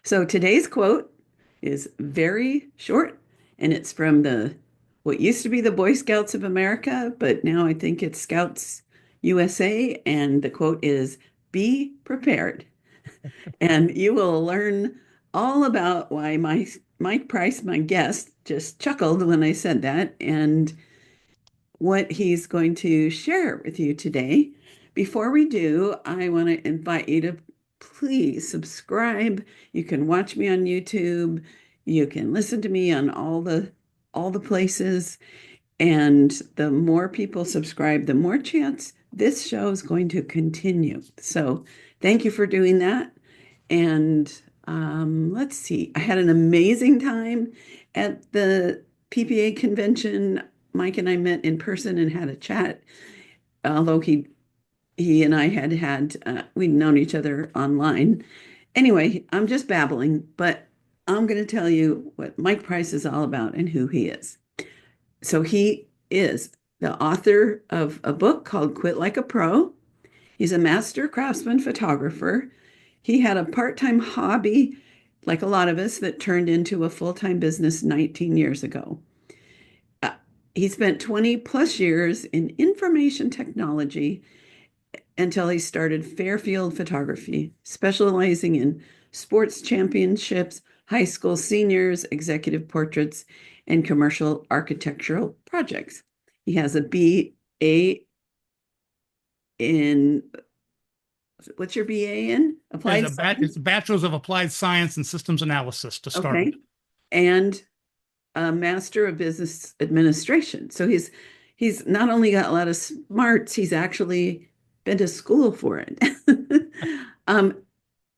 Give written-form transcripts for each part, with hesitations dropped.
So today's quote is very short, and it's from the what used to be the Boy Scouts of America, but now I think it's Scouts USA, and the quote is "Be prepared." And you will learn all about why Mike Price, my guest, just chuckled when I said that, and what he's going to share with you today. Before we do, I want to invite you to please subscribe. You can watch me on YouTube. You can listen to me on all the places. And the more people subscribe, the more chance this show is going to continue. So thank you for doing that. And let's see, I had an amazing time at the PPA convention. Mike and I met in person and had a chat. Although he and I had we'd known each other online. Anyway, I'm just babbling, but I'm going to tell you what Mike Price is all about and who he is. So he is the author of a book called Quit Like a Pro. He's a master craftsman photographer. He had a part-time hobby, like a lot of us, that turned into a full-time business 19 years ago. Uh, he spent 20 plus years in information technology until he started Fairfield Photography, specializing in sports championships, high school seniors, executive portraits, and commercial architectural projects. He has a BA in, what's your BA in? Applied It's Science? a Bachelor's of Applied Science and Systems Analysis to start with. Okay. And a Master of Business Administration. So he's not only got a lot of smarts, he's actually been to school for it. um,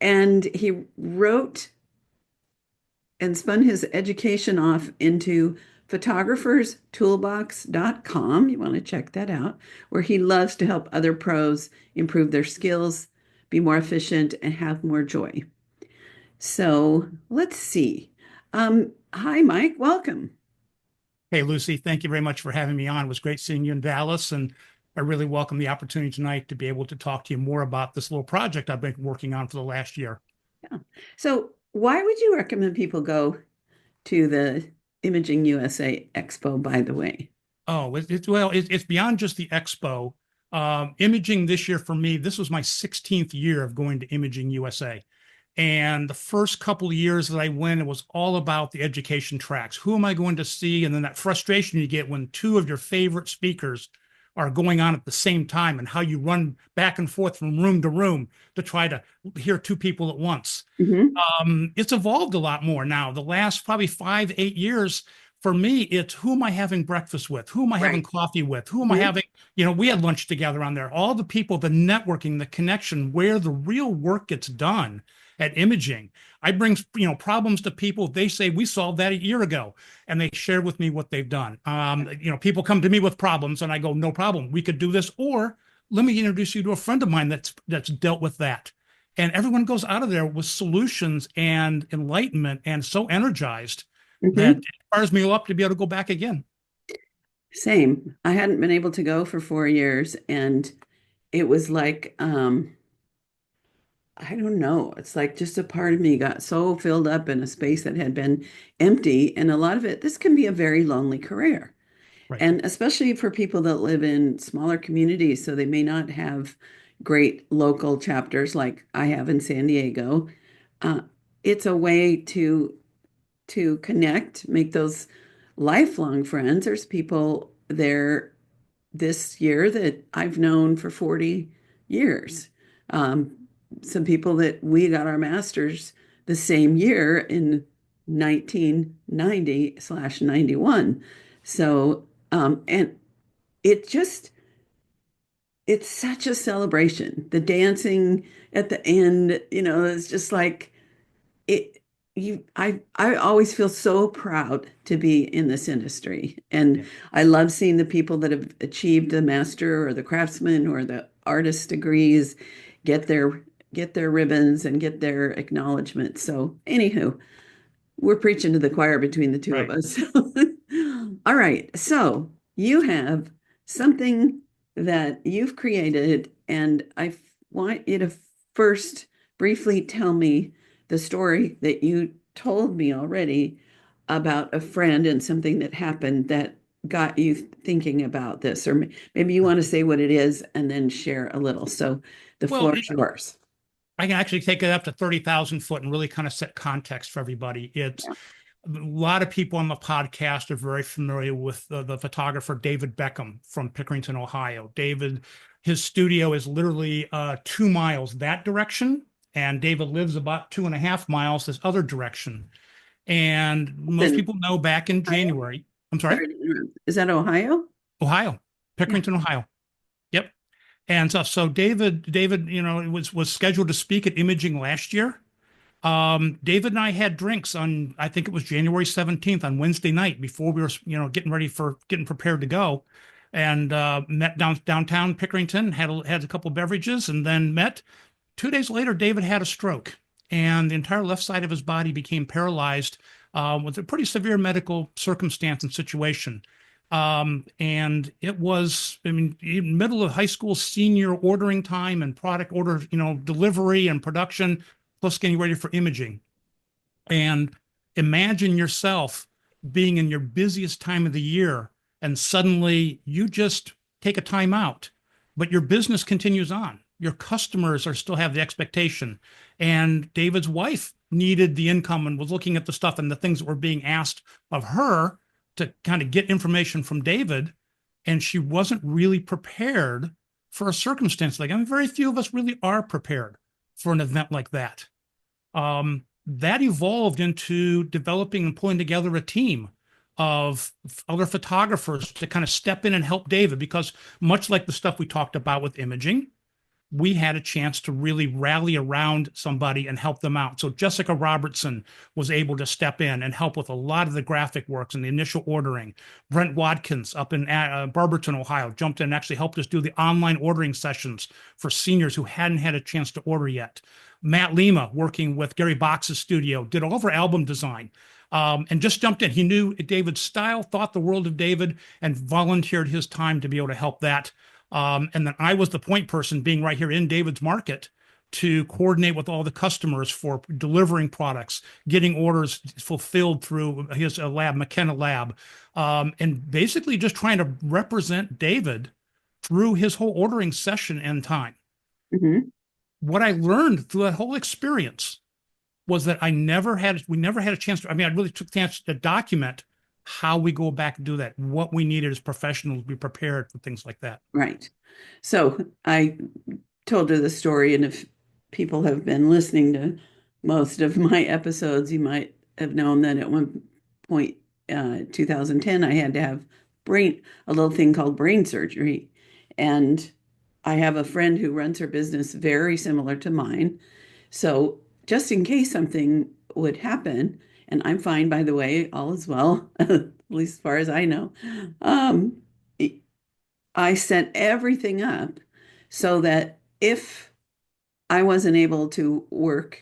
and he wrote and spun his education off into photographerstoolbox.com. You want to check that out, where he loves to help other pros improve their skills, be more efficient, and have more joy. So let's see. Hi, Mike. Welcome. Hey, Lucy, thank you very much for having me on. It was great seeing you in Dallas, and I really welcome the opportunity tonight to be able to talk to you more about this little project I've been working on for the last year. Yeah. So, why would you recommend people go to the Imaging USA Expo, by the way? It's beyond just the expo. Imaging this year for me, this was my 16th year of going to Imaging USA. And the first couple of years that I went, it was all about the education tracks. Who am I going to see? And then that frustration you get when two of your favorite speakers are going on at the same time, and how you run back and forth from room to room to try to hear two people at once. Hmm. It's evolved a lot more now. The last probably 5, 8 years, for me, it's who am I having breakfast with? Who am I having Right. coffee with? Who am I Hmm. having, we had lunch together on there. All the people, the networking, the connection, where the real work gets done at imaging. I bring, problems to people. They say, we solved that a year ago. And they share with me what they've done. People come to me with problems and I go, no problem. We could do this. Or let me introduce you to a friend of mine that's dealt with that. And everyone goes out of there with solutions and enlightenment and so energized that Hmm. it fires me up to be able to go back again. Same. I hadn't been able to go for 4 years, and it was like, I don't know. It's like just a part of me got so filled up in a space that had been empty. And a lot of it, this can be a very lonely career. Right. And especially for people that live in smaller communities, so they may not have great local chapters like I have in San Diego. Uh, it's a way to connect, make those lifelong friends. There's people there this year that I've known for 40 years. Um, some people that we got our masters the same year in 1990/91. So, and it just, it's such a celebration. The dancing at the end, it's just like it I always feel so proud to be in this industry. And Yeah. I love seeing the people that have achieved the master or the craftsman or the artist degrees get their get their ribbons and get their acknowledgement. So anywho, we're preaching to the choir between the two of Right. us. All right. So you have something that you've created, and I want you to first briefly tell me the story that you told me already about a friend and something that happened that got you thinking about this, or maybe you want to say what it is and then share a little. So the Well, floor is yours. I can actually take it up to 30,000 foot and really kind of set context for everybody. It's Yeah. a lot of people on the podcast are very familiar with the photographer David Beckham from Pickerington, Ohio. David, his studio is literally 2 miles that direction, and David lives about 2.5 miles this other direction. And most Then people know back in Ohio? January, I'm sorry, Sorry to interrupt. Is that Ohio? Ohio, Yeah. Pickerington, Ohio. Yep. And so David, was scheduled to speak at Imaging last year. David and I had drinks on, I think it was January 17th on Wednesday night before we were, getting prepared to go, and met downtown Pickerington, had a couple of beverages, and then met. 2 days later, David had a stroke, and the entire left side of his body became paralyzed with a pretty severe medical circumstance and situation. And it was, I mean, in middle of high school senior ordering time and product order, delivery and production, plus getting ready for imaging. And imagine yourself being in your busiest time of the year, and suddenly you just take a time out, but your business continues on. Your customers are still have the expectation. And David's wife needed the income and was looking at the stuff and the things that were being asked of her to kind of get information from David. And she wasn't really prepared for a circumstance like, I mean, very few of us really are prepared for an event like that. That evolved into developing and pulling together a team of other photographers to kind of step in and help David, because much like the stuff we talked about with imaging, we had a chance to really rally around somebody and help them out. So Jessica Robertson was able to step in and help with a lot of the graphic works and the initial ordering. Brent Watkins up in Barberton, Ohio, jumped in and actually helped us do the online ordering sessions for seniors who hadn't had a chance to order yet. Matt Lima, working with Gary Box's studio, did all of our album design. And just jumped in. He knew David's style, thought the world of David, and volunteered his time to be able to help that. And then I was the point person, being right here in David's market, to coordinate with all the customers for delivering products, getting orders fulfilled through his lab, McKenna Lab, and basically just trying to represent David through his whole ordering session and time. Mhm. What I learned through that whole experience was that we never had a chance to, I mean, I really took the chance to document how we go back and do that, what we needed as professionals to be prepared for things like that. Right. So I told her the story, and if people have been listening to most of my episodes, you might have known that at one point, 2010, I had to have a little thing called brain surgery. And I have a friend who runs her business very similar to mine. So just in case something would happen, and I'm fine, by the way, all is well, at least as far as I know. Um, I set everything up so that if I wasn't able to work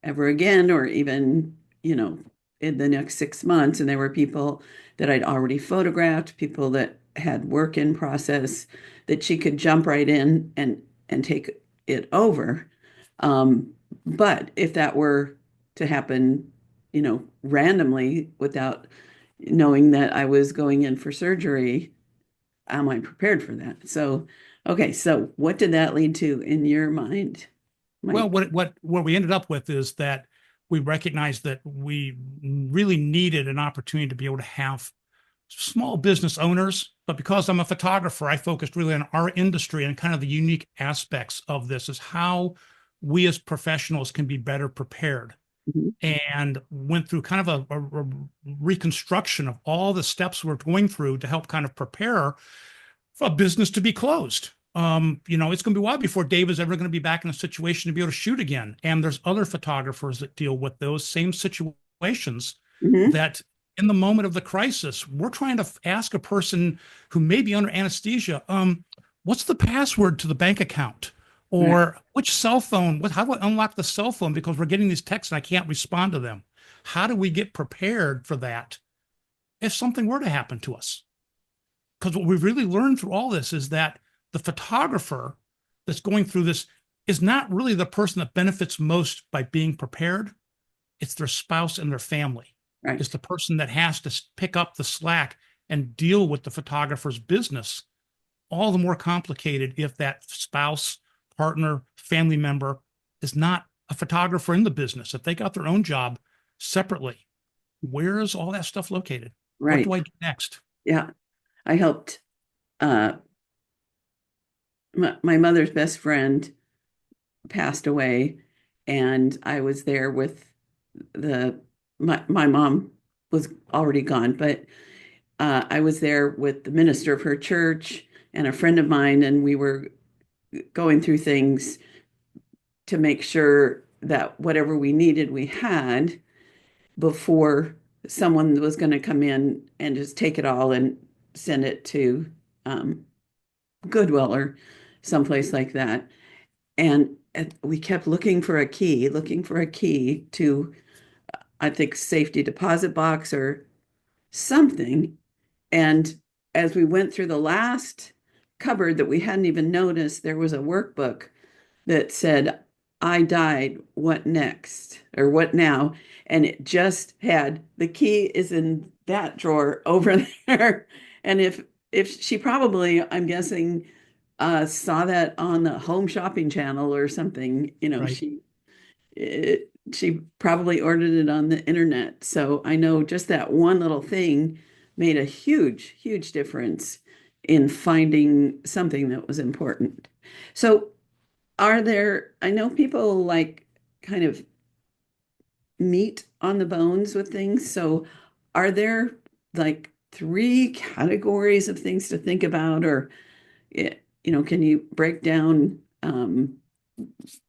ever again, or even, in the next 6 months, and there were people that I'd already photographed, people that had work in process, that she could jump right in and take it over. But if that were to happen, randomly without knowing that I was going in for surgery, am I prepared for that? So, okay, so what did that lead to in your mind, Well, Mike? what we ended up with is that we recognized that we really needed an opportunity to be able to have small business owners. But because I'm a photographer, I focused really on our industry and kind of the unique aspects of this, is how we as professionals can be better prepared. Mhm. And went through kind of a reconstruction of all the steps we're going through to help kind of prepare for a business to be closed. It's going to be a while before Dave is ever going to be back in a situation to be able to shoot again. And there's other photographers that deal with those same situations, Mhm. that in the moment of the crisis, we're trying to ask a person who may be under anesthesia, what's the password to the bank account? Right. Or which cell phone? How do I unlock the cell phone? Because we're getting these texts and I can't respond to them. How do we get prepared for that if something were to happen to us? Because what we've really learned through all this is that the photographer that's going through this is not really the person that benefits most by being prepared. It's their spouse and their family. It's Right. the person that has to pick up the slack and deal with the photographer's business. All the more complicated if that spouse, partner, family member is not a photographer in the business. If they got their own job separately, where is all that stuff located? What do Right. I do next? Yeah. I helped uh my mother's best friend passed away, and I was there with the my mom was already gone, but I was there with the minister of her church and a friend of mine, and we were going through things to make sure that whatever we needed, we had before someone was going to come in and just take it all and send it to um, Goodwill or someplace like that. And we kept looking for a key to, I think, safety deposit box or something. And as we went through the last cupboard that we hadn't even noticed, there was a workbook that said, I died, what next? Or what now? And it just had the key is in that drawer over there. And if she probably, I'm guessing, saw that on the home shopping channel or something, Right. she probably ordered it on the internet. So I know just that one little thing made a huge, huge difference in finding something that was important. So I know people like kind of meat on the bones with things. So are there like three categories of things to think about, or, can you break down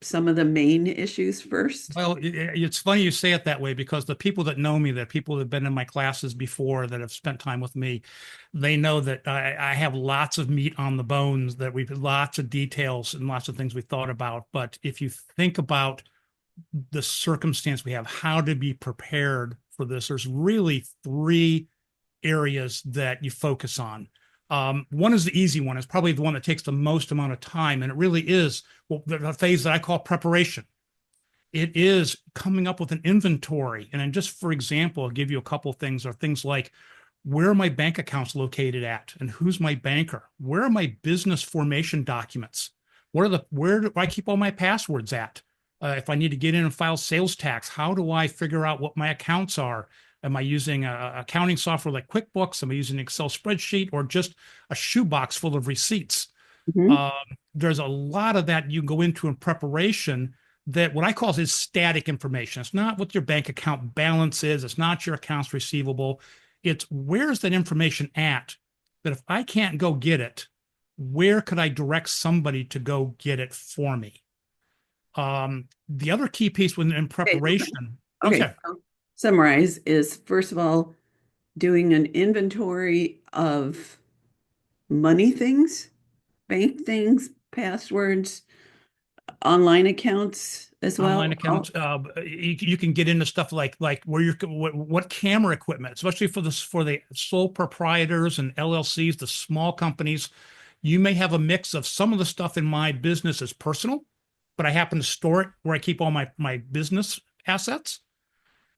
some of the main issues first? Well, it's funny you say it that way because the people that know me, the people that have been in my classes before, that have spent time with me, they know that I have lots of meat on the bones, that we've lots of details and lots of things we thought about. But if you think about the circumstance we have, how to be prepared for this, there's really three areas that you focus on. One is the easy one. It's probably the one that takes the most amount of time, and it really is, well, the phase that I call preparation. It is coming up with an inventory. And then just for example, I'll give you a couple of things, or things like, where are my bank accounts located at? And who's my banker? Where are my business formation documents? Where do I keep all my passwords at? If I need to get in and file sales tax, how do I figure out what my accounts are? Am I using accounting software like QuickBooks? Am I using an Excel spreadsheet, or just a shoebox full of receipts? Mhm. Um, there's a lot of that you can go into in preparation, that what I call is static information. It's not what your bank account balance is. It's not your accounts receivable. It's, where's that information at? That if I can't go get it, where could I direct somebody to go get it for me? The other key piece in Okay, preparation. okay. Okay, So summarize is first of all doing an inventory of money things, bank things, passwords, online accounts as online well. accounts. You can get into stuff like where you're what camera equipment, especially for the sole proprietors and LLCs, the small companies. You may have a mix of, some of the stuff in my business is personal, but I happen to store it where I keep all my business assets.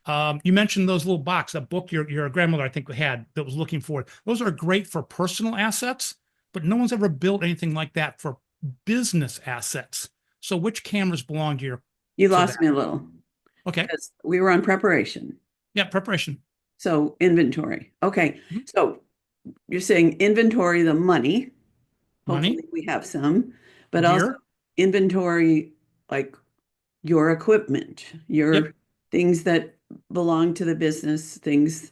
You mentioned those little box, that book your grandmother, I think, had, that was looking for it. Those are great for personal assets, but no one's ever built anything like that for business assets. So which cameras belong You to lost that? me a little Okay. because we were on preparation. Yeah, preparation. So inventory. Okay. Mhm. So you're saying inventory the money. Money, Hopefully we have some, but also gear. inventory like your equipment, Yep, your things that belong to the business, things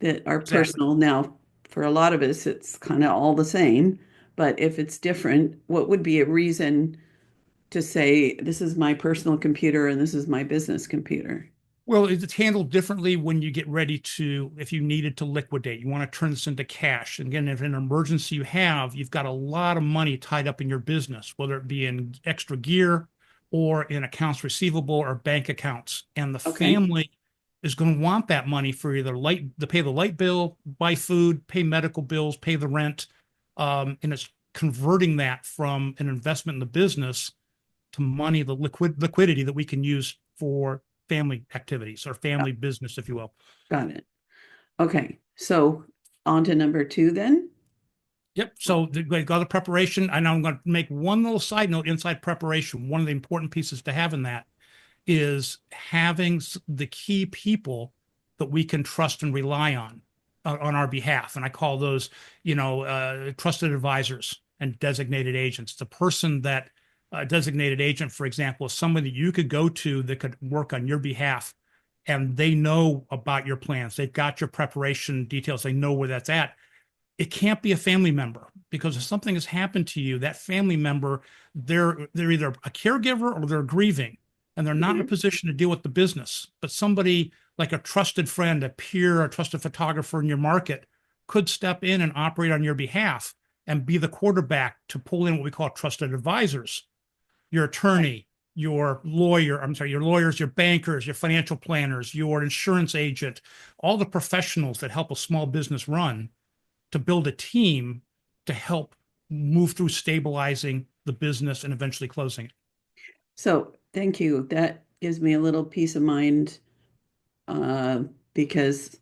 that are exactly. personal. Now, for a lot of us, it's kind of all the same, but if it's different, what would be a reason to say, this is my personal computer and this is my business computer? Well, it's handled differently when you get ready to, if you needed to liquidate, you want to turn this into cash. And again, if an emergency you've got a lot of money tied up in your business, whether it be in extra gear or in accounts receivable or bank accounts. And the Okay. family is going to want that money for either to pay the light bill, buy food, pay medical bills, pay the rent. And it's converting that from an investment in the business to money, the liquidity that we can use for family activities or family business, if you will. Got it. Okay. So on to number two then. Yep. So we got the preparation. I know I'm going to make one little side note inside preparation. One of the important pieces to have in that is having the key people that we can trust and rely on our behalf. And I call those, trusted advisors and designated agents. The person that designated agent, for example, is somebody that you could go to that could work on your behalf, and they know about your plans. They've got your preparation details. They know where that's at. It can't be a family member, because if something has happened to you, that family member, they're either a caregiver or they're grieving, and they're not in a Mhm. position to deal with the business. But somebody like a trusted friend, a peer, a trusted photographer in your market could step in and operate on your behalf and be the quarterback to pull in what we call trusted advisors. Your attorney, your lawyers, your bankers, your financial planners, your insurance agent, all the professionals that help a small business run, to build a team to help move through stabilizing the business and eventually closing it. So thank you. That gives me a little peace of mind uh, because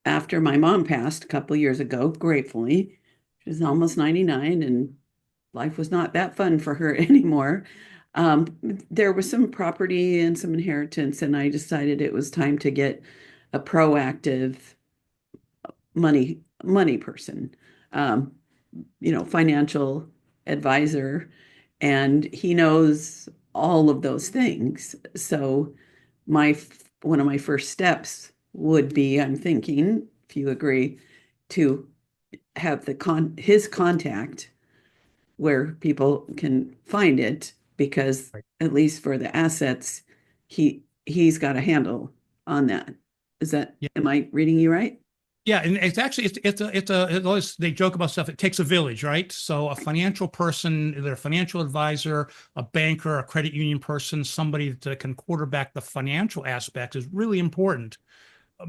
after my mom passed a couple of years ago, gratefully, she was almost 99 and life was not that fun for her anymore. There was some property and some inheritance, and I decided it was time to get a proactive money person, um, financial advisor, and he knows all of those things. So my one of my first steps would be, I'm thinking, if you agree, to have his contact where people can find it, because Right. at least for the assets, he's got a handle on that. Is that, Yeah. am I reading you right? Yeah, and it's actually it's always, they joke about stuff. It takes a village, right? So a financial person, either a financial advisor, a banker, a credit union person, somebody that can quarterback the financial aspect is really important,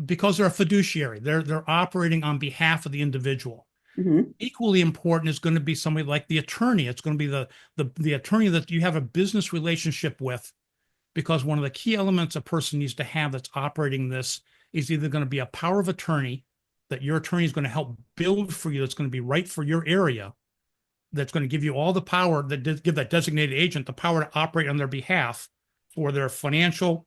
because they're a fiduciary. They're operating on behalf of the individual. Hmm. Equally important is going to be somebody like the attorney. It's going to be the attorney that you have a business relationship with, because one of the key elements a person needs to have that's operating this is either going to be a power of attorney that your attorney is going to help build for you, that's going to be right for your area, that's going to give you all the power, that give that designated agent the power to operate on their behalf for their financial,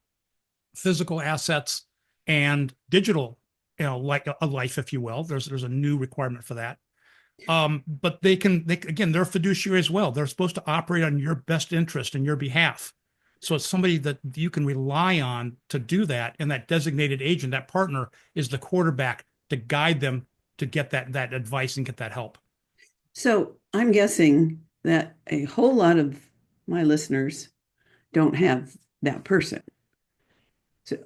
physical assets, and digital, like a life, if you will. There's a new requirement for that. But again, they're fiduciary as well. They're supposed to operate on your best interest and your behalf. So it's somebody that you can rely on to do that. And that designated agent, that partner, is the quarterback to guide them to get that advice and get that help. So I'm guessing that a whole lot of my listeners don't have that person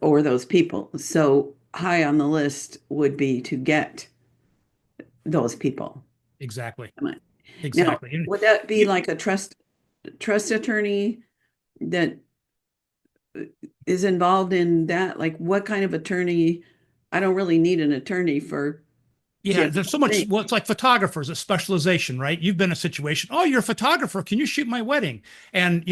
or those people. So high on the list would be to get those people. Exactly. Now, Exactly. And would that be you, like a trust attorney that is involved in that? Like what kind of attorney? I don't really need an attorney for yeah, general there's so much. things. Well, it's like photographers, a specialization, right? You've been in a situation. Oh, you're a photographer. Can you shoot my wedding? And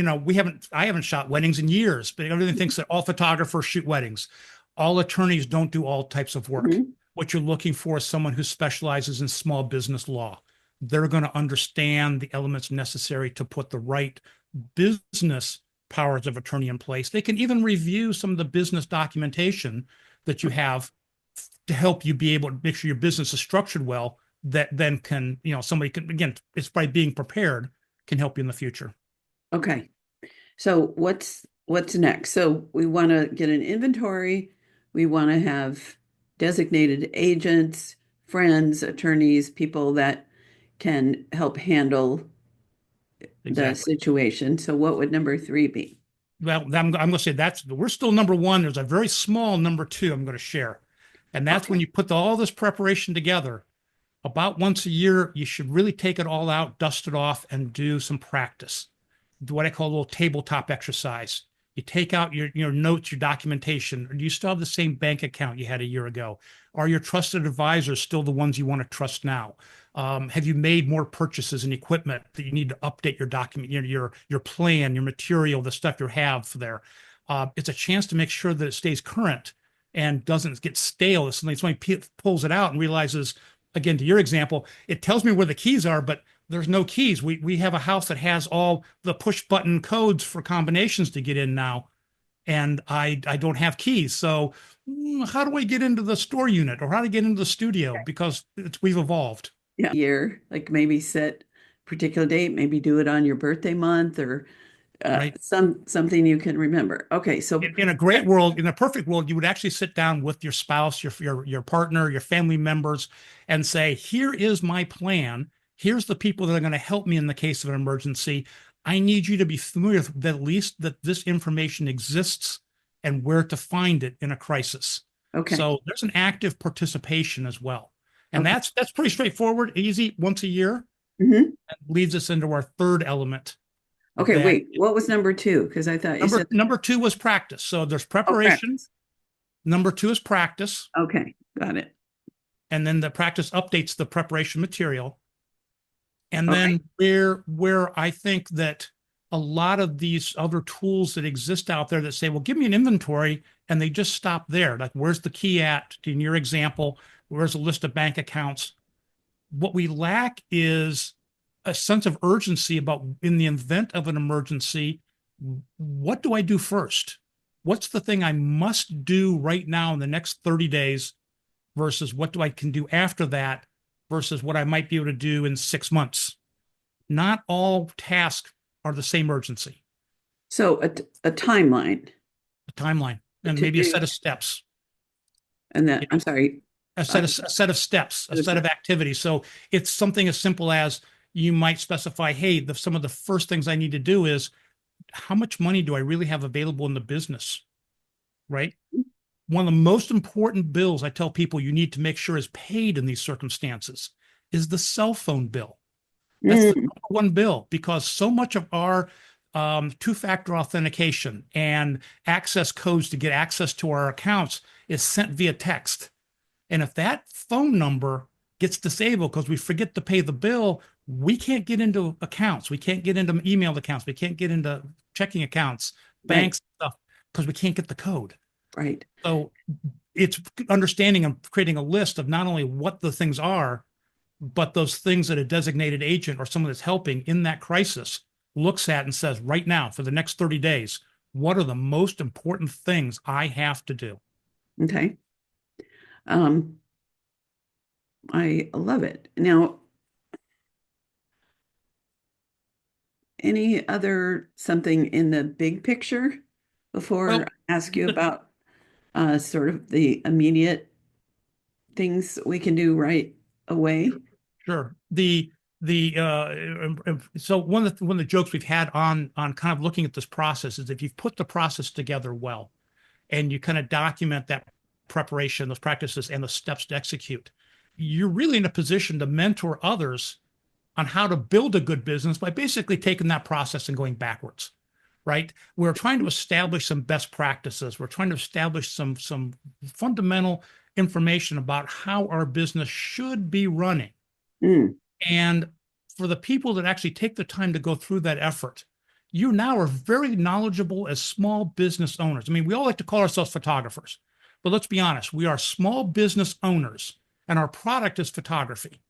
I haven't shot weddings in years, but everyone thinks that all photographers shoot weddings. All attorneys don't do all types of work. Mhm. What you're looking for is someone who specializes in small business law. They're going to understand the elements necessary to put the right business powers of attorney in place. They can even review some of the business documentation that you have to help you be able to make sure your business is structured well, that then can, somebody can, again, it's by being prepared, can help you in the future. Okay. So what's next? So we want to get an inventory. We want to have designated agents, friends, attorneys, people that can help handle the Exactly. situation. So what would number three be? Well, I'm going to say we're still number one. There's a very small number two I'm going to share. And that's when Okay. you put all this preparation together. About once a year, you should really take it all out, dust it off, and do some practice. Do what I call a little tabletop exercise. You take out your notes, your documentation. Do you still have the same bank account you had a year ago? Are your trusted advisors still the ones you want to trust now? Have you made more purchases in equipment that you need to update your document, your plan, your material, the stuff you have there? It's a chance to make sure that it stays current and doesn't get stale. If somebody pulls it out and realizes, again, to your example, it tells me where the keys are, but there's no keys. We have a house that has all the push button codes for combinations to get in now, and I don't have keys. So how do I get into the store unit, or how do I get into the studio? Because we've evolved. Yeah. Year, like maybe set particular date, maybe do it on your birthday month or Right. something you can remember. Okay, so In a great world, in a perfect world, you would actually sit down with your spouse, your partner, your family members, and say, "Here is my plan. Here's the people that are going to help me in the case of an emergency. I need you to be familiar with at least that this information exists and where to find it in a crisis." okay, So there's an active participation as well, and okay. that's pretty straightforward, easy, once a year, Hmm. and leads us into our third element. Okay, That wait, what was number two? Because I thought you said, number two was practice. So there's oh, preparation. practice. Number two is practice. Okay, got it. And then the practice updates the preparation material. And Okay. then where I think that a lot of these other tools that exist out there that say, well, give me an inventory, and they just stop there. Like, where's the key at? In your example, where's a list of bank accounts? What we lack is a sense of urgency about, in the event of an emergency, what do I do first? What's the thing I must do right now in the next 30 days versus what do I can do after that versus what I might be able to do in 6 months. Not all tasks are the same urgency. So a timeline A timeline and to maybe a do, set of steps. and You that, know, I'm sorry, uh, a set of steps, a set of activities. So it's something as simple as you might specify, hey, some of the first things I need to do is how much money do I really have available in the business, right? One of the most important bills I tell people you need to make sure is paid in these circumstances is the cell phone bill. That's the mm, number one bill because so much of our two-factor authentication and access codes to get access to our accounts is sent via text. And if that phone number gets disabled because we forget to pay the bill, we can't get into accounts. We can't get into email accounts. We can't get into checking accounts, right, banks, stuff, because we can't get the code. right. So it's understanding and creating a list of not only what the things are, but those things that a designated agent or someone that's helping in that crisis looks at and says, right now, for the next 30 days, what are the most important things I have to do? Okay. Um, I love it. Now, any other something in the big picture before Well, I ask you the, about sort of the immediate things we can do right away? sure. So one of the jokes we've had on kind of looking at this process is if you've put the process together well and you kind of document that preparation, those practices, and the steps to execute, you're really in a position to mentor others on how to build a good business by basically taking that process and going backwards, right? We're trying to establish some best practices. We're trying to establish some fundamental information about how our business should be running. Mm, And for the people that actually take the time to go through that effort, you now are very knowledgeable as small business owners. I mean, we all like to call ourselves photographers, but let's be honest, we are small business owners and our product is photography.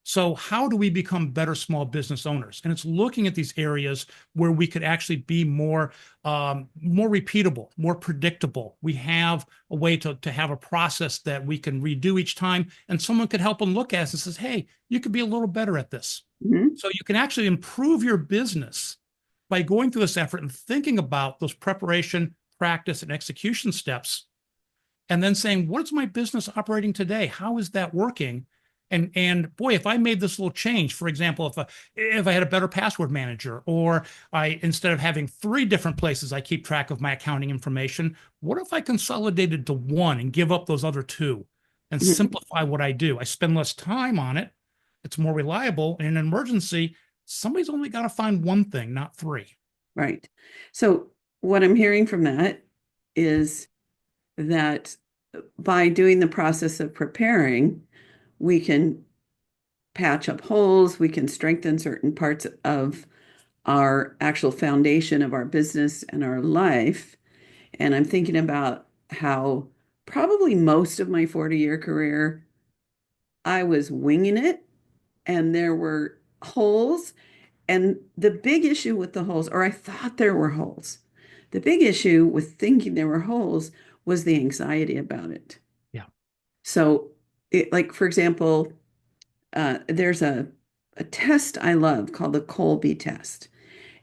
So how do we become better small business owners? And it's looking at these areas where we could actually be more repeatable, more predictable. We have a way to have a process that we can redo each time, and someone could help them look at us and says, "Hey, you could be a little better at this." mhm, So you can actually improve your business by going through this effort and thinking about those preparation, practice, and execution steps and then saying, what is my business operating today? How is that working? And boy, if I made this little change, for example, if I had a better password manager, or I instead of having three different places I keep track of my accounting information, what if I consolidated to one and give up those other two and mhm. simplify what I do? I spend less time on it. It's more reliable. In an emergency, somebody's only got to find one thing, not three. Right. So what I'm hearing from that is that by doing the process of preparing, we can patch up holes, we can strengthen certain parts of our actual foundation of our business and our life. And I'm thinking about how probably most of my 40-year career, I was winging it and there were holes. And the big issue with the holes, or I thought there were holes, the big issue with thinking there were holes was the anxiety about it. Yeah. So, like, for example, there's a test I love called the Colby test,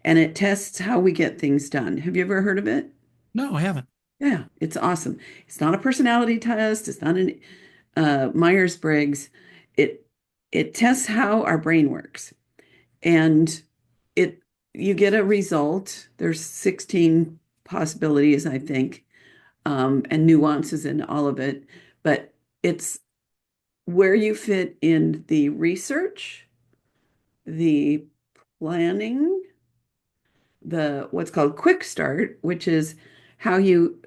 and it tests how we get things done. Have you ever heard of it? No, I haven't. Yeah, it's awesome. It's not a personality test. It's not an Myers-Briggs. It it tests how our brain works, and it you get a result. There's 16 possibilities, I think, and nuances in all of it, but it's where you fit in the research, the planning, the what's called quick start, which is how you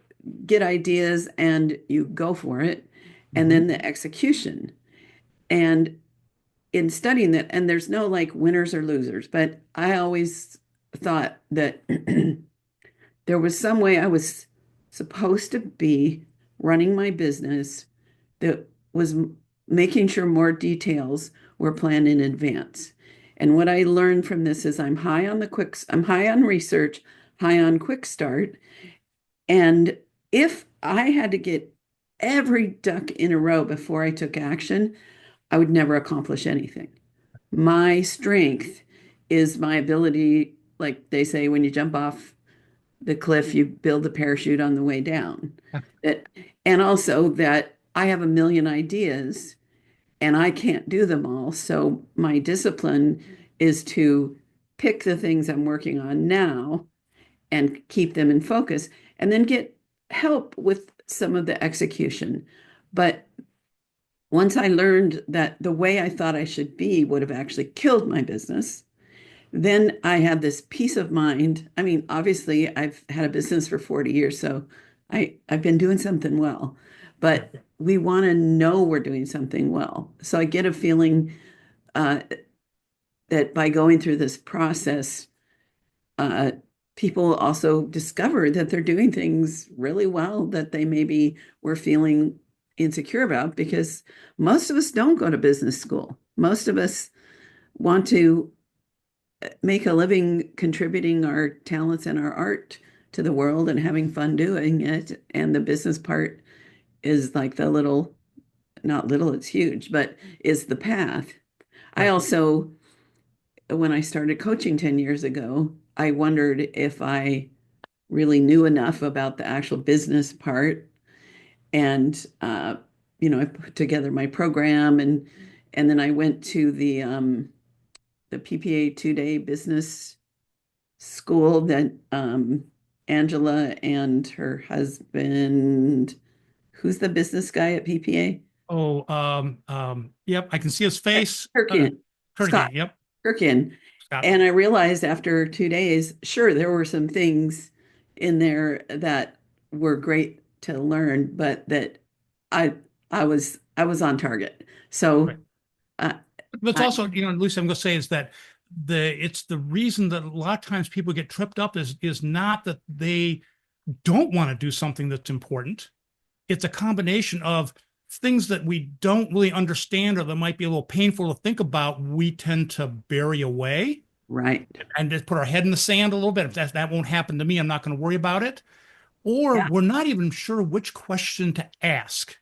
get ideas and you go for it, and Mm-hmm. then the execution. And in studying that, and there's no like winners or losers, but I always thought that there was some way I was supposed to be running my business that was making sure more details were planned in advance. And what I learned from this is I'm high on research, high on quick start. And if I had to get every duck in a row before I took action, I would never accomplish anything. My strength is my ability, like they say, when you jump off the cliff, you build the parachute on the way down. That, and also that I have a million ideas and I can't do them all. So my discipline is to pick the things I'm working on now and keep them in focus and then get help with some of the execution. But once I learned that the way I thought I should be would have actually killed my business, then I had this peace of mind. I mean, obviously, I've had a business for 40 years, so I've been doing something well, Yeah. but we want to know we're doing something well. So I get a feeling uh, that by going through this process, uh, people also discover that they're doing things really well that they maybe were feeling insecure about because most of us don't go to business school. Most of us want to make a living contributing our talents and our art to the world and having fun doing it. And the business part is like the little, not little, it's huge, but is the path. I Right. also, when I started coaching 10 years ago, I wondered if I really knew enough about the actual business part. And, I put together my program and then I went to the PPA 2-day business school that Angela and her husband, who's the business guy at PPA? Oh, yep. I can see his face. Kirkian, Scott Kurgan. Yep. Kirkian. Scott. And I realized after 2 days, sure, there were some things in there that were great to learn, but that I I was on target. So Right. But it's I also, Lucy, I'm going to say is that it's the reason that a lot of times people get tripped up is not that they don't want to do something that's important. It's a combination of things that we don't really understand or that might be a little painful to think about. We tend to bury away right. and just put our head in the sand a little bit. If that won't happen to me, I'm not going to worry about it. Or Yeah, we're not even sure which question to ask,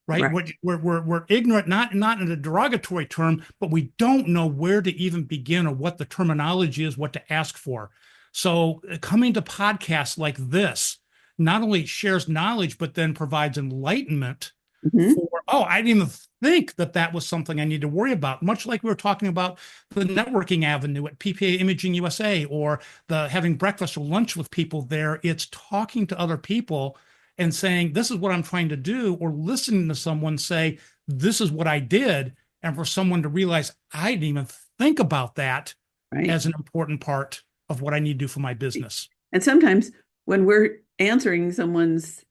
right? right. We're ignorant, not in a derogatory term, but we don't know where to even begin or what the terminology is, what to ask for. So coming to podcasts like this not only shares knowledge, but then provides enlightenment Mhm. for, oh, I didn't even think that that was something I need to worry about. Much like we were talking about the networking avenue at PPA Imaging USA or the having breakfast or lunch with people there. It's talking to other people and saying, this is what I'm trying to do, or listening to someone say, this is what I did. And for someone to realize, I didn't even think about that Right. as an important part of what I need to do for my business. And sometimes when we're answering someone's,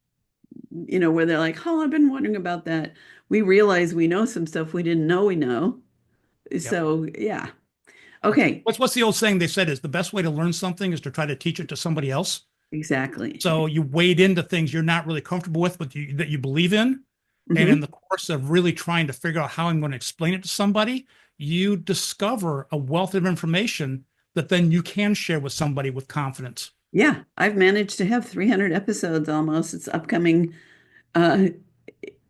where they're like, "Oh, I've been wondering about that." We realize we know some stuff we didn't know we know. Yep. So, yeah. Okay. What's the old saying they said is the best way to learn something is to try to teach it to somebody else. Exactly. So you wade into things you're not really comfortable with, but that you believe in. And in Hmm. the course of really trying to figure out how I'm going to explain it to somebody, you discover a wealth of information that then you can share with somebody with confidence. Yeah, I've managed to have 300 episodes almost. It's upcoming. Uh,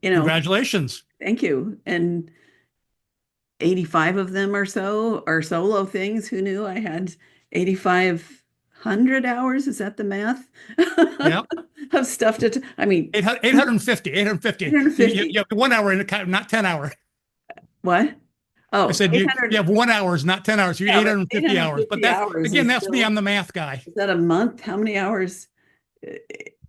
you know, Congratulations. Thank you. And 85 of them or so are solo things. Who knew I had 8,500 hours? Is that the math? Yeah. Of stuff to, I mean, 850, 850. You 850. have 1 hour in a, not 10 hour. What? I Oh, said you 800. have 1 hour, not 10 hours. You're Yeah, but 850 hours. But 850 that's, hours again, is that's me. still, I'm the math guy. is that a month? How many hours? Uh,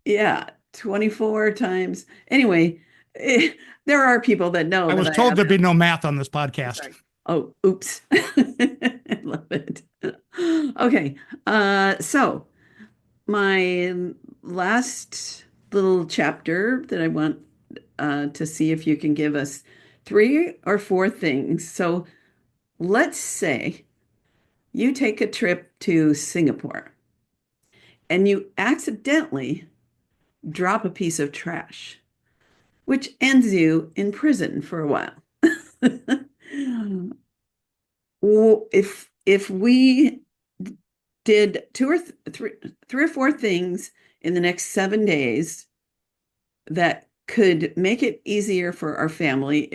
Yeah, 24 times. Anyway, eh, there are people that know I that was I told have. there'd be no math on this I'm podcast. sorry. Oh, oops. I love it. Okay. So my last little chapter that I want to see if you can give us three or four things. So let's say you take a trip to Singapore and you accidentally drop a piece of trash, which ends you in prison for a while. Well, if we did two or three or four things in the next 7 days that could make it easier for our family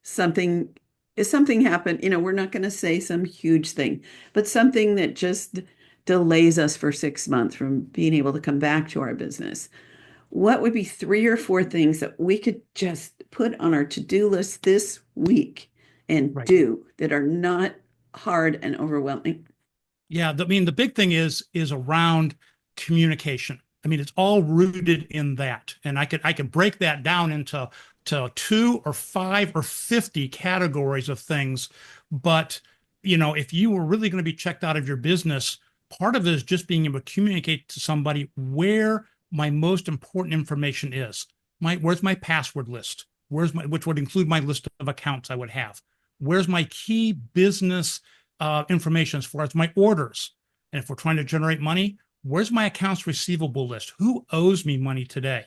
something if something happened, we're not going to say some huge thing, but something that just delays us for 6 months from being able to come back to our business. What would be three or four things that we could just put on our to-do list this week and Right. do that are not hard and overwhelming? Yeah, I mean, the big thing is around communication. I mean, it's all rooted in that, and I could break that down into two or five or 50 categories of things. But if you were really going to be checked out of your business, part of it is just being able to communicate to somebody where my most important information is. Where's my password list? Which would include my list of accounts I would have. Where's my key business information as far as my orders. And if we're trying to generate money, where's my accounts receivable list? Who owes me money today?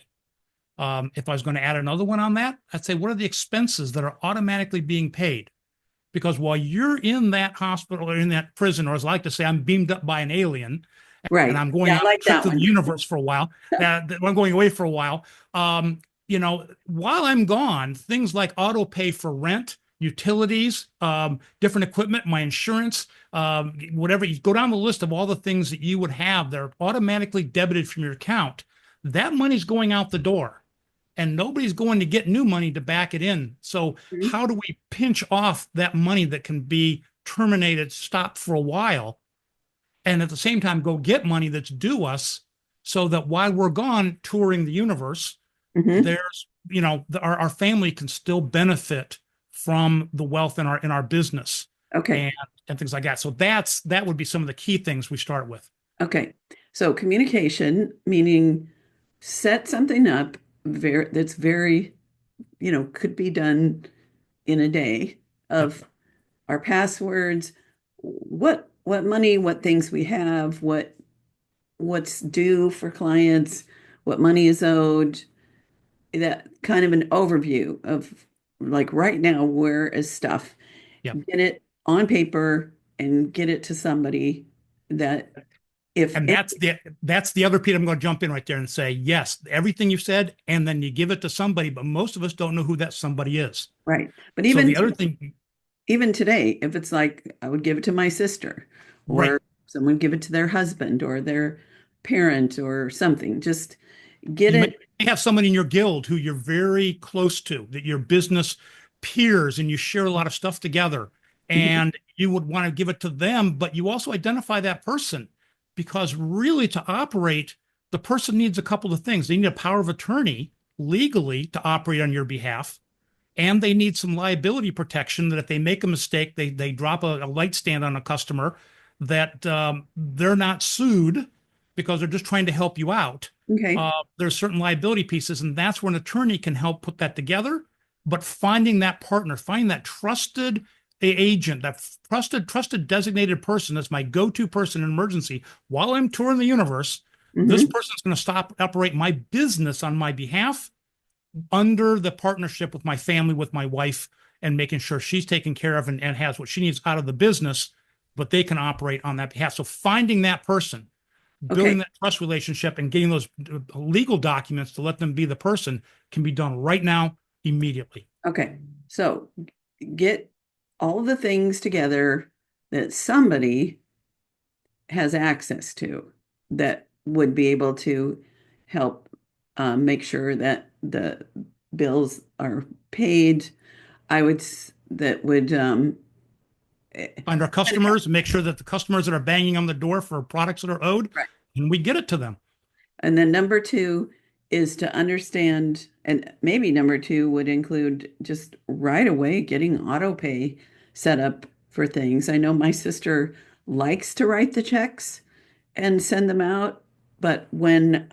If I was going to add another one on that, I'd say, what are the expenses that are automatically being paid? Because while you're in that hospital or in that prison, or as I like to say, I'm beamed up by an alien and Right. I'm going Yeah, I on a like trip that to the one. universe for a while, I'm going away for a while. While I'm gone, things like auto pay for rent, utilities, different equipment, my insurance, whatever, you go down the list of all the things that you would have that are automatically debited from your account. That money's going out the door and nobody's going to get new money to back it in. So Mhm. how do we pinch off that money that can be terminated, stopped for a while, and at the same time go get money that's due us so that while we're gone touring the universe, Mhm. there's our family can still benefit from the wealth in our business Okay. and and things like that. So that would be some of the key things we start with. Okay. So communication, meaning set something up that's very, could be done in a day Yep. of our passwords, what money, what things we have, what's due for clients, what money is owed, that kind of an overview of like right now, where is stuff? Yep. Get it on paper and get it to somebody that if And that's the other piece. I'm going to jump in right there and say yes, everything you said, and then you give it to somebody, but most of us don't know who that somebody is. right. But So the other thing, even today, if it's like I would give it to my sister right? or someone give it to their husband or their parent or something, just get You may it. have someone in your guild who you're very close to, that your business peers, and you share a lot of stuff together. Mhm. And you would want to give it to them, but you also identify that person because really to operate, the person needs a couple of things. They need a power of attorney legally to operate on your behalf, and they need some liability protection that if they make a mistake, they drop a light stand on a customer, that they're not sued because they're just trying to help you out. Okay. There's certain liability pieces, and that's where an attorney can help put that together. But finding that partner, finding that trusted agent, that trusted designated person that's my go-to person in emergency while I'm touring the universe. This Hmm. person's going to stop operate my business on my behalf under the partnership with my family, with my wife, and making sure she's taken care of and has what she needs out of the business, but they can operate on that behalf. So finding that person, building Okay. that trust relationship, and getting those legal documents to let them be the person can be done right now, immediately. Okay. So get all the things together that somebody has access to that would be able to help make sure that the bills are paid. That would eh, Find our customers and make sure that the customers that are banging on the door for products that are owed, right. and we get it to them. And then number two is to understand, and maybe number two would include just right away getting auto pay set up for things. I know my sister likes to write the checks and send them out, but when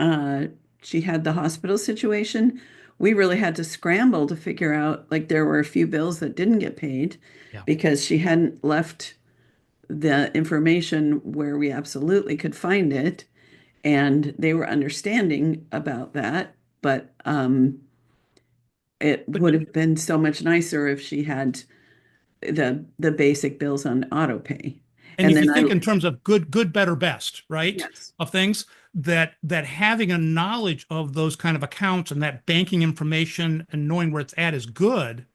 she had the hospital situation, we really had to scramble to figure out, like, there were a few bills that didn't get paid Yeah. because she hadn't left the information where we absolutely could find it, and they were understanding about that. But it But would have been so much nicer if she had the basic bills on auto pay. and And if then you I think in terms of good, better, best, right? yes, Of things that having a knowledge of those kind of accounts and that banking information and knowing where it's at is good.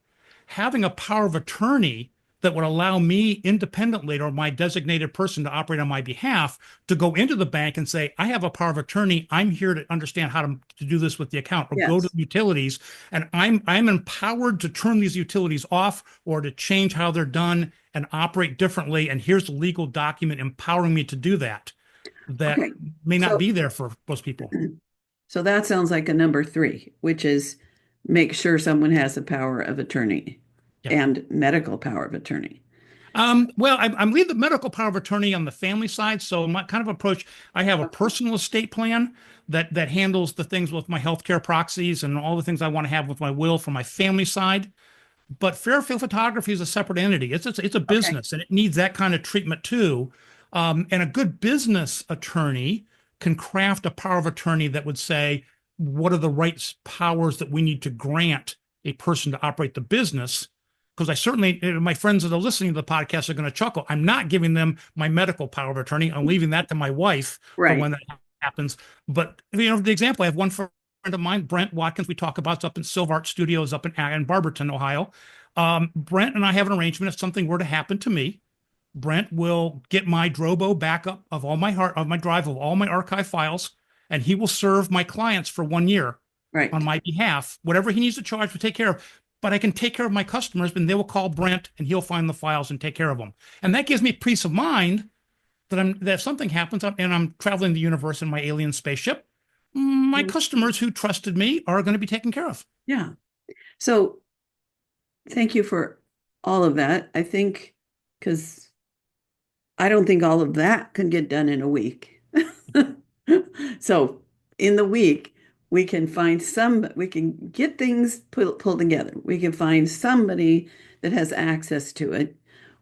Having a power of attorney that would allow me independently or my designated person to operate on my behalf to go into the bank and say, I have a power of attorney. I'm here to understand how to do this with the account, or go to yes, the utilities, and I'm empowered to turn these utilities off or to change how they're done and operate differently. And here's the legal document empowering me to do that. That okay. may not So be there for most people. so that sounds like a number three, which is make sure someone has a power of attorney Yeah. and medical power of attorney. Well, I'm leave the medical power of attorney on the family side. So my kind of approach, I have a Okay. personal estate plan that handles the things with my healthcare proxies and all the things I want to have with my will for my family side. But Fairfield Photography is a separate entity. It's a Okay. business, and it needs that kind of treatment too. And a good business attorney can craft a power of attorney that would say, what are the rights powers that we need to grant a person to operate the business? Because I certainly, my friends that are listening to the podcast are going to chuckle. I'm not giving them my medical power of attorney. I'm leaving that to my wife for when Right. that happens. But the example, I have one friend of mine, Brent Watkins, we talk about, it's up in Silvart Studios up in Barberton, Ohio. Brent and I have an arrangement. If something were to happen to me, Brent will get my Drobo backup of all my of my drive of all my archive files, and he will serve my clients for 1 year on Right. my behalf. Whatever he needs to charge, we take care of. But I can take care of my customers, and they will call Brent, and he'll find the files and take care of them. And that gives me peace of mind that if something happens and I'm traveling the universe in my alien spaceship, my Mhm. customers who trusted me are going to be taken care of. Yeah. So thank you for all of that. I think because I don't think all of that can get done in a week. So in the week, we can get things pulled together. We can find somebody that has access to it.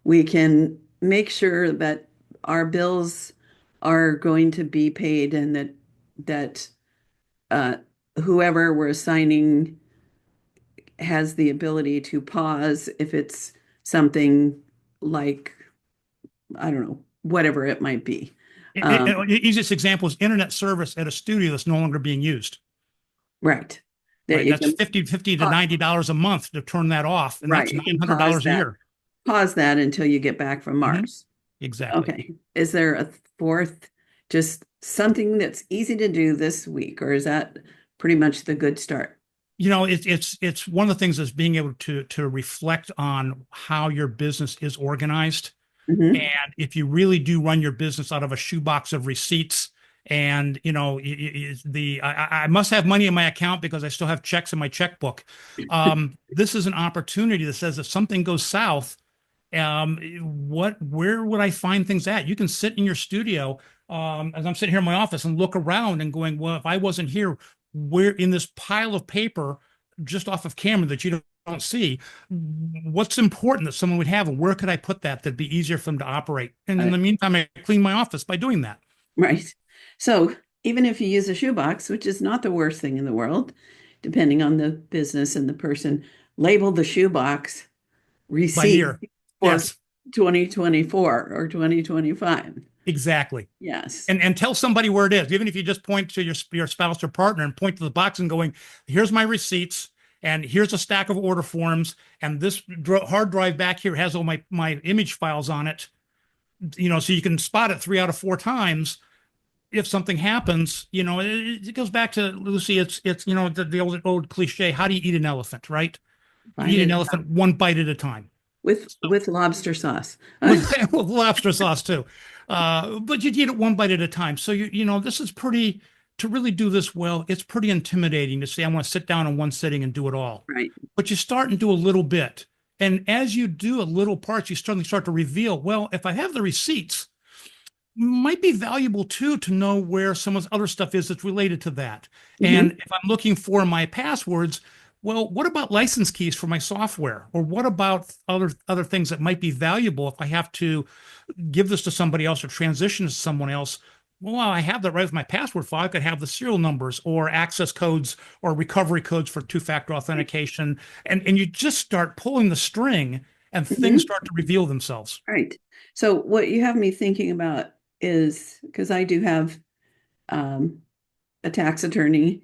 We can make sure that our bills are going to be paid, and that uh, whoever we're assigning has the ability to pause if it's something like, I don't know, whatever it might be. Easiest example is internet service at a studio that's no longer being used. Right. That Right, you that's can fifty to pa- $90 a month to turn that off, and right, that's you can $900 a year. pause that until you get back from Mhm. Mars. Exactly. Okay. Is there a fourth, just something that's easy to do this week, or is that pretty much the good start? It's one of the things is being able to reflect on how your business is organized. Hmm. And if you really do run your business out of a shoebox of receipts, and I must have money in my account because I still have checks in my checkbook. This is an opportunity that says if something goes south, where would I find things at? You can sit in your studio. as I'm sitting here in my office and look around and going, well, if I wasn't here, where in this pile of paper just off of camera that you don't see, what's important that someone would have, and where could I put that that'd be easier for them to operate? And in Uh, the meantime, I clean my office by doing that. right. So even if you use a shoebox, which is not the worst thing in the world, depending on the business and the person, label the shoebox By receipt year. for Yes, 2024 or 2025. exactly. Yes. And tell somebody where it is, even if you just point to your spouse or partner and point to the box and going, here's my receipts, and here's a stack of order forms, and this hard drive back here has all my image files on it, so you can spot it 3 out of 4 times. If something happens, it goes back to Lucy. It's the old cliche. How do you eat an elephant, right? You Bite eat an it elephant one bite at a time. So with lobster sauce. with, with lobster sauce too. But you eat it one bite at a time. So this is pretty to really do this well. It's pretty intimidating to say I want to sit down in one sitting and do it all. Right. But you start and do a little bit, and as you do a little parts, you suddenly start to reveal. Well, if I have the receipts, might be valuable too to know where someone's other stuff is that's related to that. And Hmm. if I'm looking for my passwords, well, what about license keys for my software? Or what about other things that might be valuable if I have to give this to somebody else or transition to someone else? Well, I have that right with my password file. I could have the serial numbers or access codes or recovery codes for two-factor authentication. And you just start pulling the string and things Hmm. start to reveal themselves. Right. So what you have me thinking about is because I do have um, a tax attorney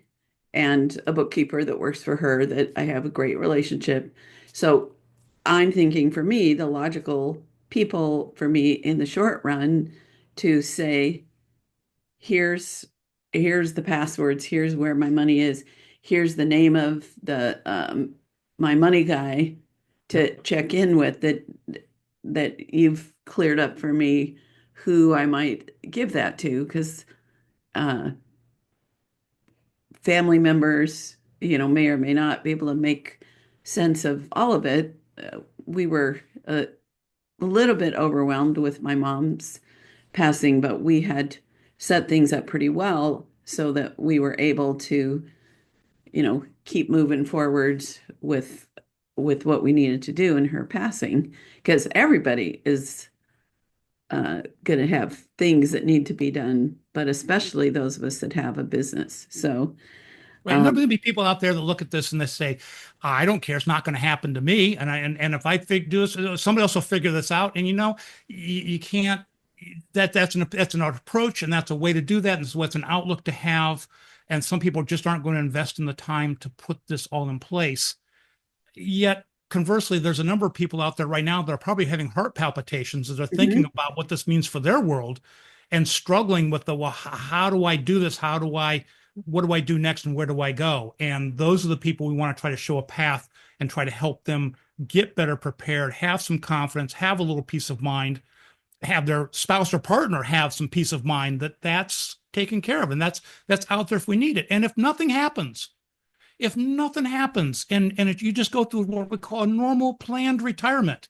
and a bookkeeper that works for her that I have a great relationship. So I'm thinking for me, the logical people for me in the short run to say, here's here's the passwords, here's where my money is, here's the name of the my money guy to check in with that you've cleared up for me who I might give that to because uh, family members, may or may not be able to make sense of all of it. We were a little bit overwhelmed with my mom's passing, but we had set things up pretty well so that we were able to, keep moving forwards with what we needed to do in her passing, because everybody is going to have things that need to be done, but especially those of us that have a business. So, Right. And there'll um, be people out there that look at this and they say, I don't care. It's not going to happen to me. And if I do this, somebody else will figure this out. And you can't, that's an approach and that's a way to do that. And so it's an outlook to have. And some people just aren't going to invest in the time to put this all in place. Yet conversely, there's a number of people out there right now that are probably having heart palpitations as they're thinking mhm, about what this means for their world and struggling with well, how do I do this? What do I do next? And where do I go? And those are the people we want to try to show a path and try to help them get better prepared, have some confidence, have a little peace of mind, have their spouse or partner have some peace of mind that that's taken care of and that's out there if we need it. And if nothing happens and you just go through what we call a normal planned retirement,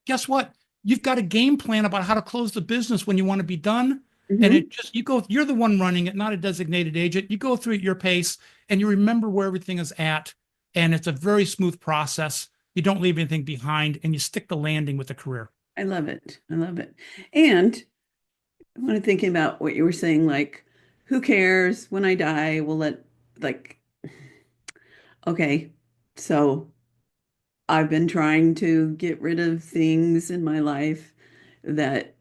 guess what? You've got a game plan about how to close the business when you want to be done. And mhm. it just, you're the one running it, not a designated agent. You go through at your pace and you remember where everything is at. And it's a very smooth process. You don't leave anything behind and you stick the landing with the career. I love it. I love it. And I want to thinking about what you were saying, like, who cares when I die? We'll let, like, okay, so I've been trying to get rid of things in my life that,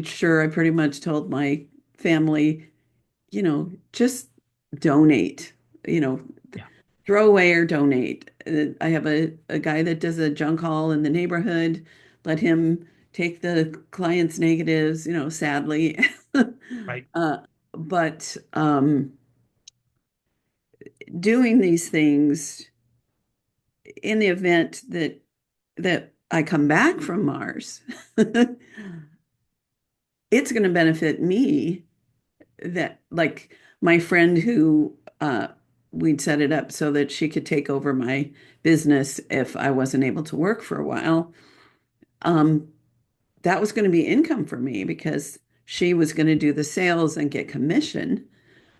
sure, I pretty much told my family, just donate, you know, Yeah. throw away or donate. I have a guy that does a junk haul in the neighborhood. Let him take the client's negatives, sadly. Right. Uh, but doing these things in the event that I come back from Mars, it's going to benefit me. That like my friend who we'd set it up so that she could take over my business if I wasn't able to work for a while. Um, that was going to be income for me because she was going to do the sales and get commission,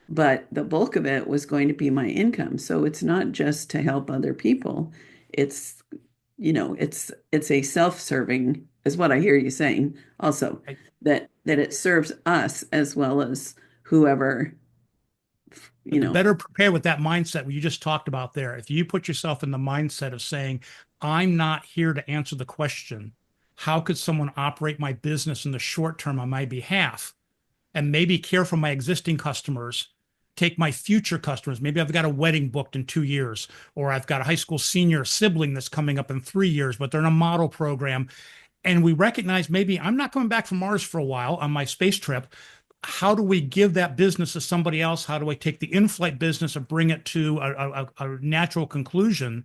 but the bulk of it was going to be my income. So it's not just to help other people. It's, it's a self-serving, is what I hear you saying also, I, that it serves us as well as whoever, you but the know. better prepared with that mindset what you just talked about there, if you put yourself in the mindset of saying, I'm not here to answer the question, how could someone operate my business in the short term on my behalf? And maybe care for my existing customers, take my future customers. Maybe I've got a wedding booked in 2 years, or I've got a high school senior sibling that's coming up in 3 years, but they're in a model program. And we recognize maybe I'm not coming back from Mars for a while on my space trip. How do we give that business to somebody else? How do I take the in-flight business and bring it to a natural conclusion?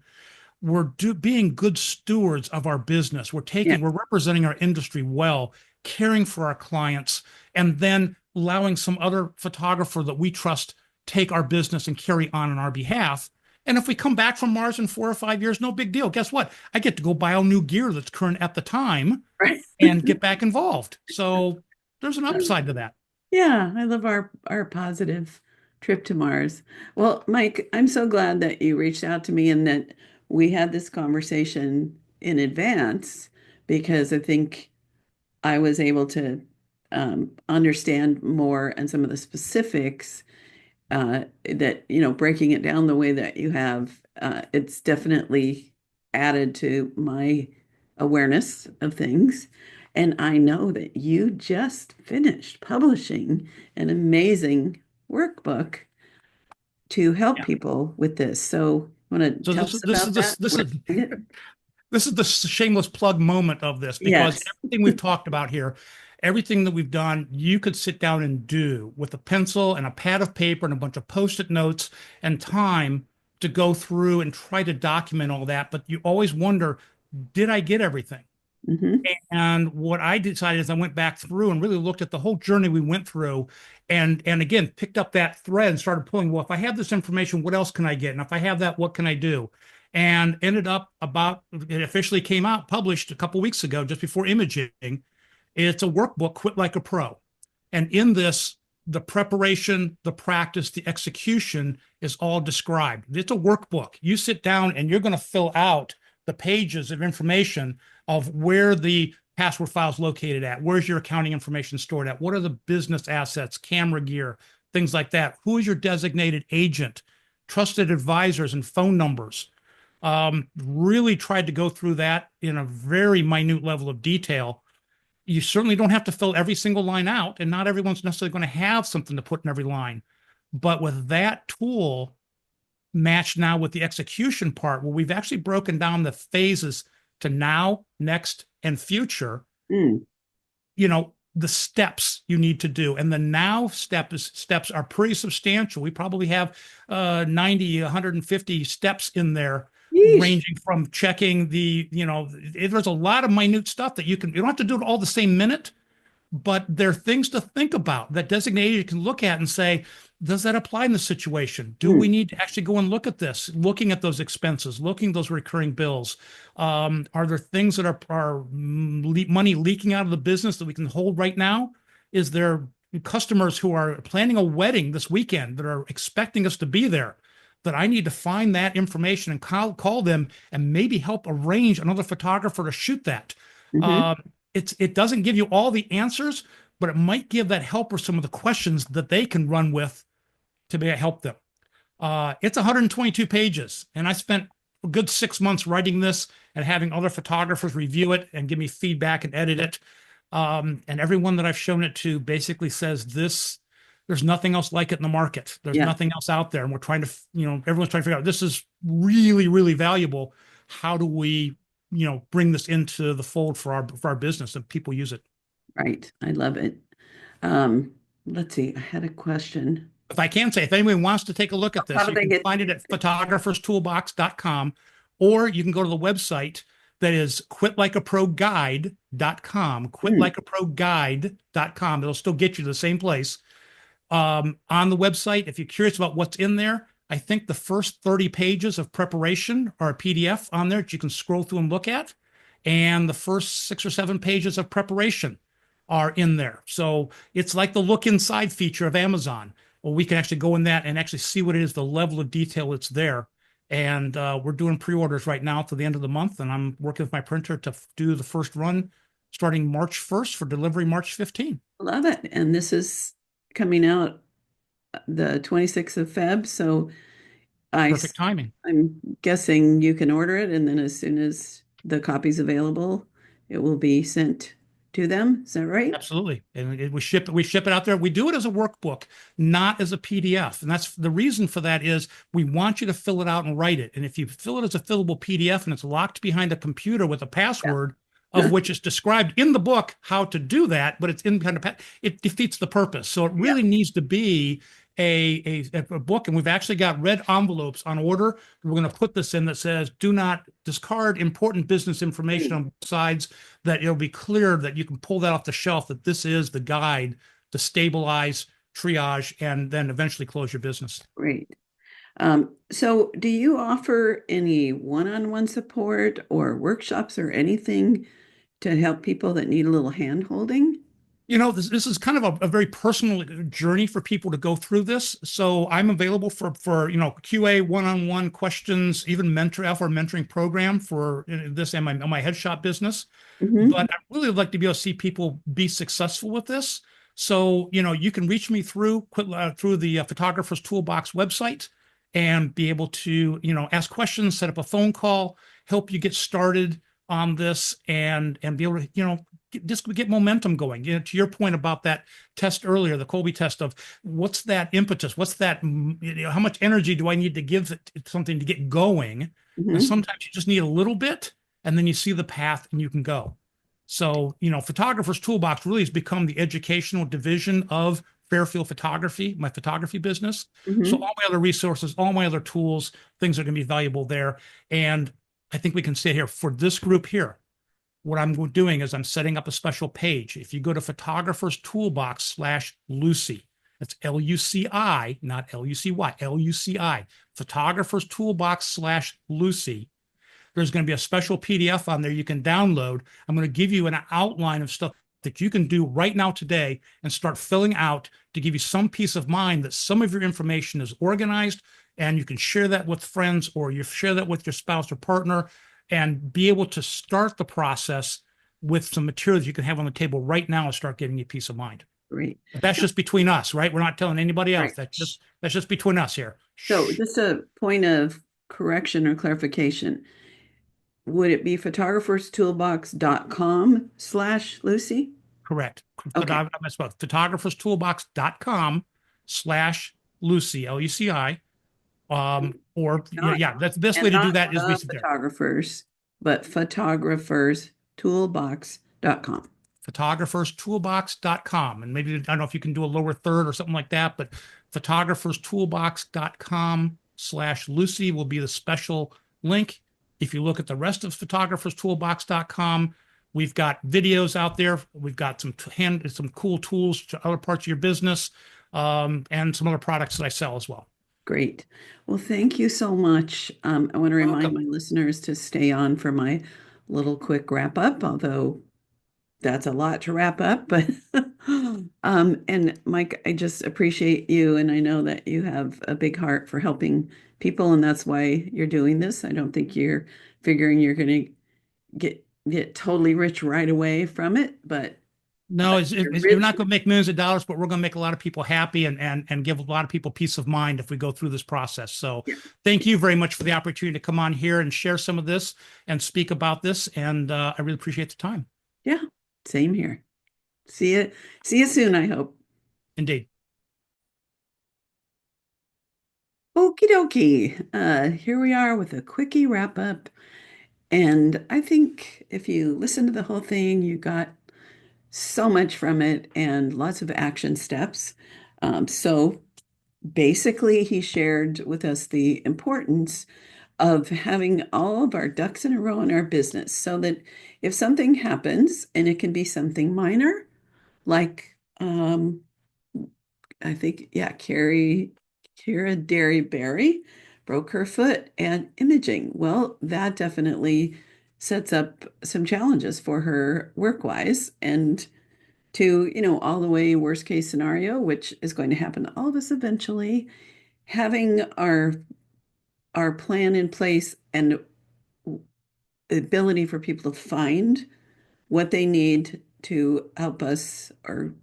Being good stewards of our business. Yeah, We're representing our industry well, caring for our clients, and then allowing some other photographer that we trust take our business and carry on our behalf. And if we come back from Mars in 4 or 5 years, no big deal. Guess what? I get to go buy all new gear that's current at the time right. and get back involved. So there's an upside to that. Yeah, I love our positive trip to Mars. Well, Mike, I'm so glad that you reached out to me and that we had this conversation in advance because I think I was able to understand more and some of the specifics that, breaking it down the way that you have, it's definitely added to my awareness of things. And I know that you just finished publishing an amazing workbook to help Yeah. people with this. So, want to So tell this us is this about is that? this this Where is to find it? this is the shameless plug moment of this because Yes. everything we've talked about here, everything that we've done, you could sit down and do with a pencil and a pad of paper and a bunch of post-it notes and time to go through and try to document all that. But you always wonder, did I get everything? Hmm. And what I decided is I went back through and really looked at the whole journey we went through and again picked up that thread and started pulling, well, if I have this information, what else can I get? And if I have that, what can I do? And ended up about it officially came out, published a couple weeks ago, just before imaging. It's a workbook, Quit Like a Pro. And in this, the preparation, the practice, the execution is all described. It's a workbook. You sit down and you're going to fill out the pages of information of where the password file is located at, where's your accounting information stored at, what are the business assets, camera gear, things like that. Who is your designated agent, trusted advisors, and phone numbers. Really tried to go through that in a very minute level of detail. You certainly don't have to fill every single line out, and not everyone's necessarily going to have something to put in every line. But with that tool matched now with the execution part, where we've actually broken down the phases to now, next, and future, Mm. the steps you need to do. And the now steps are pretty substantial. We probably have 90, 150 steps in there, Yeesh. ranging from checking there's a lot of minute stuff that you don't have to do it all the same minute, but there are things to think about that designated can look at and say, does that apply in this situation? Do Mm. we need to actually go and look at this, looking at those expenses, looking at those recurring bills? Are there things that are money leaking out of the business that we can hold right now? Is there customers who are planning a wedding this weekend that are expecting us to be there? That I need to find that information and call them and maybe help arrange another photographer to shoot that. Hmm. Um, it doesn't give you all the answers, but it might give that helper some of the questions that they can run with to be help them. It's 122 pages, and I spent a good 6 months writing this and having other photographers review it and give me feedback and edit it. And everyone that I've shown it to basically says this. There's nothing else like it in the market. There's Yeah. nothing else out there, and we're trying to, everyone's trying to figure out this is really, really valuable. How do we, bring this into the fold for our business and people use it? Right. I love it. Um, let's see. I had a question. If I can say, if anyone wants to take a look at How this, do you they can get? find it at photographerstoolbox.com, or you can go to the website that is quitlikeaproguide.com, Mm. quitlikeaproguide.com. It'll still get you to the same place. On the website, if you're curious about what's in there, I think the first 30 pages of preparation are a PDF on there that you can scroll through and look at, and the first 6 or 7 pages of preparation are in there. So it's like the look inside feature of Amazon. Well, we can actually go in that and actually see what it is, the level of detail that's there. And we're doing pre-orders right now to the end of the month, and I'm working with my printer to do the first run starting March 1st for delivery March 15th. Love it. And this is coming out the 26th of Feb. So I, Perfect timing. I'm guessing you can order it, and then as soon as the copy's available, it will be sent to them. Is that right? Absolutely. And we ship it out there. We do it as a workbook, not as a PDF. And that's the reason for that is we want you to fill it out and write it. And if you fill it as a fillable PDF and it's locked behind a computer with a password of Yeah. which is described in the book how to do that, but it's in kind of it defeats the purpose. So it Yeah. really needs to be a book, and we've actually got red envelopes on order. We're going to put this in that says, "Do not discard important business information Great. on both sides." That it'll be clear that you can pull that off the shelf. That this is the guide to stabilize, triage, and then eventually close your business. Great. So do you offer any one-on-one support or workshops or anything to help people that need a little hand holding? This is kind of a very personal journey for people to go through this. So I'm available for QA one-on-one questions, even alpha mentoring program for this and my head shop business. Hmm. But I really would like to be able to see people be successful with this. So, you can reach me through the Photographer's Toolbox website and be able to, ask questions, set up a phone call, help you get started on this and be able to, just get momentum going. To your point about that test earlier, the Colby test of what's that impetus? What's that, how much energy do I need to give it something to get going? And Hmm. sometimes you just need a little bit, and then you see the path and you can go. So, Photographer's Toolbox really has become the educational division of Fairfield Photography, my photography business. So Hmm. all my other resources, all my other tools, things are going to be valuable there. And I think we can say here for this group here, what I'm doing is I'm setting up a special page. If you go to Photographer's Toolbox slash Lucy, that's Luci, not Lucy, Luci, Photographer's Toolbox slash Lucy. There's going to be a special PDF on there you can download. I'm going to give you an outline of stuff that you can do right now today and start filling out to give you some peace of mind that some of your information is organized and you can share that with friends or you share that with your spouse or partner and be able to start the process with some materials you can have on the table right now and start getting you peace of mind. Great. But that's just between us, right? We're not telling anybody else. Right. That's just between us here. So Shh. just a point of correction or clarification. Would it be photographerstoolbox.com/Lucy? Correct. Okay. Photographerstoolbox.com slash Lucy, Luci. Or Not yeah, that's the best way and to do not that is the visit there. photographers, but photographerstoolbox.com. Photographerstoolbox.com. And maybe I don't know if you can do a lower third or something like that, but photographerstoolbox.com slash Lucy will be the special link. If you look at the rest of photographerstoolbox.com, we've got videos out there. We've got some cool tools to other parts of your business, and some other products that I sell as well. Great. Well, thank you so much. I want to remind Welcome. my listeners to stay on for my little quick wrap up, although that's a lot to wrap up. But and Mike, I just appreciate you, and I know that you have a big heart for helping people, and that's why you're doing this. I don't think you're figuring you're going to get totally rich right away from it, but No, you're we're rich. not going to make millions of dollars, but we're going to make a lot of people happy and give a lot of people peace of mind if we go through this process. So Yeah. thank you very much for the opportunity to come on here and share some of this and speak about this. And I really appreciate the time. Yeah. Same here. See you. See you soon, I hope. Indeed. Okie dokie. Here we are with a quickie wrap up. And I think if you listen to the whole thing, you got so much from it and lots of action steps. So basically, he shared with us the importance of having all of our ducks in a row in our business so that if something happens, and it can be something minor, like I think, yeah, Kira Derryberry broke her foot and imaging. Well, that definitely sets up some challenges for her work-wise. And to, all the way worst case scenario, which is going to happen to all of us eventually, having our plan in place and the ability for people to find what they need to help us or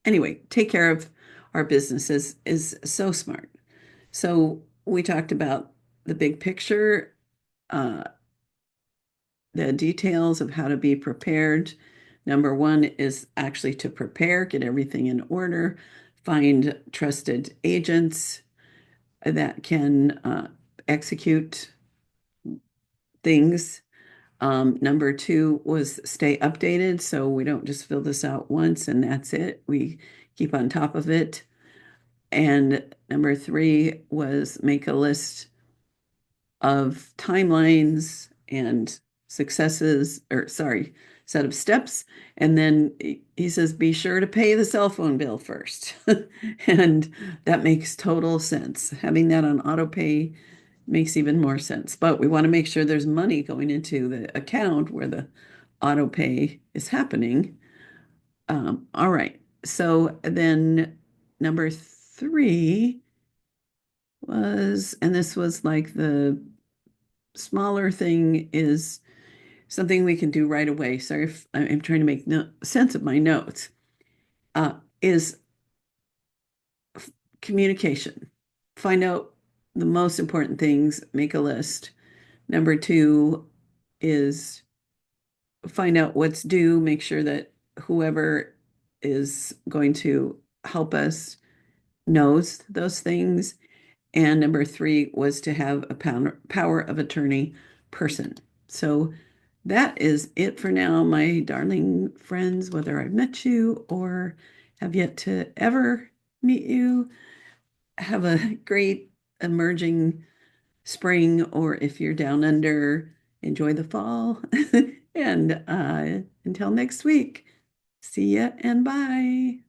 anyway, take care of our businesses is so smart. So we talked about the big picture, uh, the details of how to be prepared. Number one is actually to prepare, get everything in order, find trusted agents that can execute things. Number two was stay updated. So we don't just fill this out once and that's it. We keep on top of it. And number three was make a list of timelines and successes, or sorry, set of steps. And then he says, be sure to pay the cell phone bill first. And that makes total sense. Having that on auto pay makes even more sense. But we want to make sure there's money going into the account where the auto pay is happening. All right. So then number three was, and this was like the smaller thing, is something we can do right away. Sorry if I'm trying to make sense of my notes. Is communication. Find out the most important things, make a list. Number two is find out what's due, make sure that whoever is going to help us knows those things. And number three was to have a power of attorney person. So that is it for now, my darling friends, whether I've met you or have yet to ever meet you. Have a great emerging spring, or if you're down under, enjoy the fall. And until next week, see ya and bye.